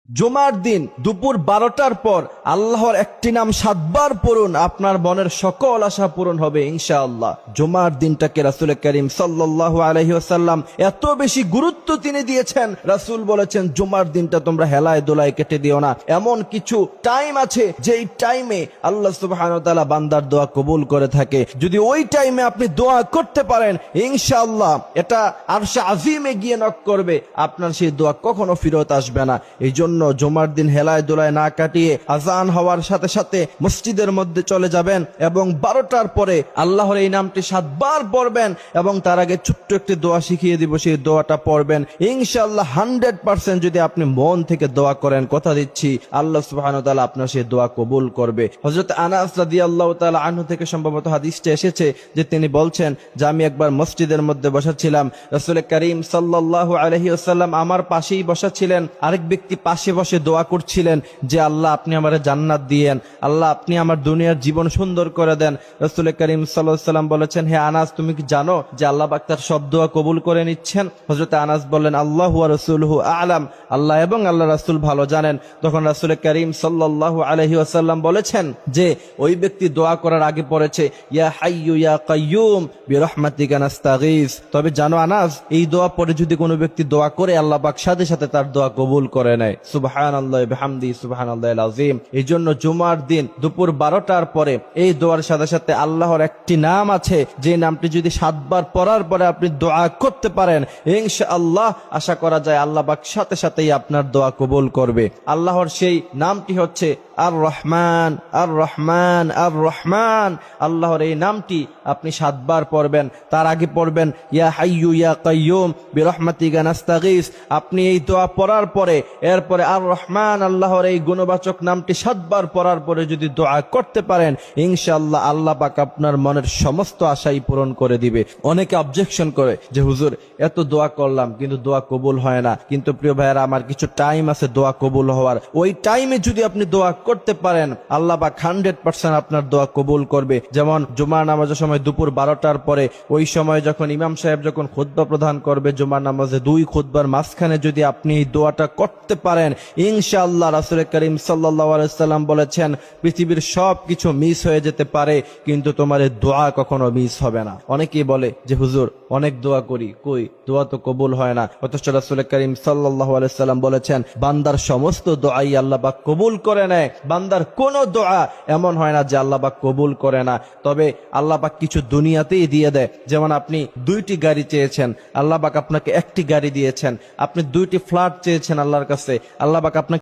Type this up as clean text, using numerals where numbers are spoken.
জুমার দিন দুপুর 12টার পর আল্লাহর একটি নাম 7 বার পড়ুন, আপনার মনের সকল আশা পূরণ হবে ইনশাআল্লাহ। জুমার দিনটাকে রাসূল করিম সাল্লাল্লাহু আলাইহি ওয়াসাল্লাম এত বেশি গুরুত্ব তিনি দিয়েছেন। রাসূল বলেছেন জুমার দিনটা তোমরা হেলায় দোলায় কেটে দিও না। এমন কিছু টাইম আছে যেই টাইমে আল্লাহ সুবহানাহু ওয়া তাআলা বান্দার দোয়া কবুল করে থাকে। যদি ওই টাইমে আপনি দোয়া করতে পারেন ইনশাআল্লাহ এটা আরশে আজিমে গিয়ে নক করবে, আপনার সেই দোয়া কখনো ফেরত আসবে না। এই জন্য জুমার দিন হেলায় দোলায় না কাটিয়ে আজান হওয়ার সাথে সাথে মসজিদের মধ্যে চলে যাবেন এবং 12টার পরে আল্লাহর এই নামটি 7 বার পড়বেন এবং তার আগে ছোট্ট একটি দোয়া শিখিয়ে দিব, সেই দোয়াটা পড়বেন ইনশাআল্লাহ। 100% যদি আপনি মন থেকে দোয়া করেন, কথা দিচ্ছি আল্লাহ সুবহানাহু ওয়া তাআলা আপনার সেই দোয়া কবুল করবে। হযরত আনাস রাদিয়াল্লাহু তাআলা আনহু থেকে সম্ভবত হাদিসটা এসেছে যে তিনি বলছেন যে আমি একবার মসজিদের মধ্যে বসা ছিলাম, রাসূল করিম সাল্লাল্লাহু আলাইহি ওয়াসাল্লাম আমার পাশেই বসা ছিলেন, আরেক ব্যক্তি পাশে বসে দোয়া করছিলেন যে আল্লাহ আপনি আমারে জান্নাত দিয়েন, আল্লাহ আপনি আমার দুনিয়ার জীবন সুন্দর করে দেন। রাসূল করিম সাল্লাল্লাহু আলাইহি ওয়াসাল্লাম বলেছেন, হে আনাস তুমি কি জানো যে আল্লাহ পাক তার সব দোয়া কবুল করে নিচ্ছেন? হযরত আনাস বললেন আল্লাহু ওয়া রাসূলুহু আ'লাম, আল্লাহ এবং আল্লাহ রাসূল ভালো জানেন। তখন রাসূল করিম সাল্লাল্লাহু আলাইহি ওয়াসাল্লাম বলেছেন যে ওই ব্যক্তি দোয়া করার আগে পড়েছে ইয়া হাইয়ু ইয়া কাইয়ুম বিরহমাতিকা নাস্তাগীস। তবে জানো আনাস, এই দোয়া পড়ে যদি কোনো ব্যক্তি দোয়া করে আল্লাহ পাক সাথে সাথে তার দোয়া কবুল করে নেয়। সুবহানাল্লাহি বিহামদিহি সুবহানাল্লাহিল আযীম। এই জন্য জুমার দিন দুপুর 12টার পরে এই দোয়ার সাথে সাথে আল্লাহর একটি নাম আছে যে নামটি যদি 7 বার পড়ার পরে আপনি দোয়া করতে পারেন ইনশাআল্লাহ আশা করা যায় আল্লাহ পাক সাথে সাথেই আপনার দোয়া কবুল করবে। আল্লাহর সেই নামটি হচ্ছে আর রহমান আর রহমান আর রহমান। আল্লাহর এই নামটি আপনি 7 বার পড়বেন, তার আগে পড়বেন ইয়া হাইয়ু ইয়া কাইয়ুম বিরহমাতিকা নাস্তাগীস। আপনি এই দোয়া পড়ার পরে এরপরে আর রহমান আল্লাহর এই গুণবাচক নামটি 7 বার পড়ার পরে যদি দোয়া করতে পারেন ইনশাআল্লাহ আল্লাহ পাক আপনার মনের সমস্ত আশাই পূরণ করে দিবে। অনেকে অবজেকশন করে যে হুজুর এত দোয়া করলাম কিন্তু দোয়া কবুল হয় না। কিন্তু প্রিয় ভাইয়েরা আমার কিছু টাইম আছে দোয়া কবুল হওয়ার, ওই টাইমে যদি আপনি দোয়া করতে পারেন আল্লাহ পাক 100% আপনার দোয়া কবুল করবে। যেমন জুমার নামাজের সময় দুপুর 12টার পরে ওই সময় যখন ইমাম সাহেব যখন খুতবা প্রদান করবে জুমার নামাজে 2 খুতবার মাঝখানে যদি আপনি এই দোয়াটা করতে পারেন ইনশাআল্লাহ রাসূল করিম সাল্লাল্লাহু আলাইহি ওয়াসাল্লাম বলেছেন পৃথিবীর সব কিছু মিস হয়ে যেতে পারে কিন্তু তোমার এই দোয়া কখনো মিস হবে না। অনেকেই বলে যে হুজুর অনেক দোয়া করি, কই দোয়া তো কবুল হয় না। অথচ রাসূল করিম সাল্লাল্লাহু আলাইহি ওয়াসাল্লাম বলেছেন বান্দার সমস্ত দোয়াই আল্লাহ পাক কবুল করে নেয়। বান্দার কোনো দোয়া এমন হয় না যে আল্লাহ পাক কবুল করে না। তবে আল্লাহ পাক কিছু দুনিয়াতেই দিয়ে দেয়। যেমন আপনি 2টি গাড়ি চেয়েছেন, আল্লাহ পাক আপনাকে 1টি গাড়ি দিয়েছেন। আপনি 2টি ফ্ল্যাট চেয়েছেন আল্লাহর কাছে, আল্লাহ পাক আপনাকে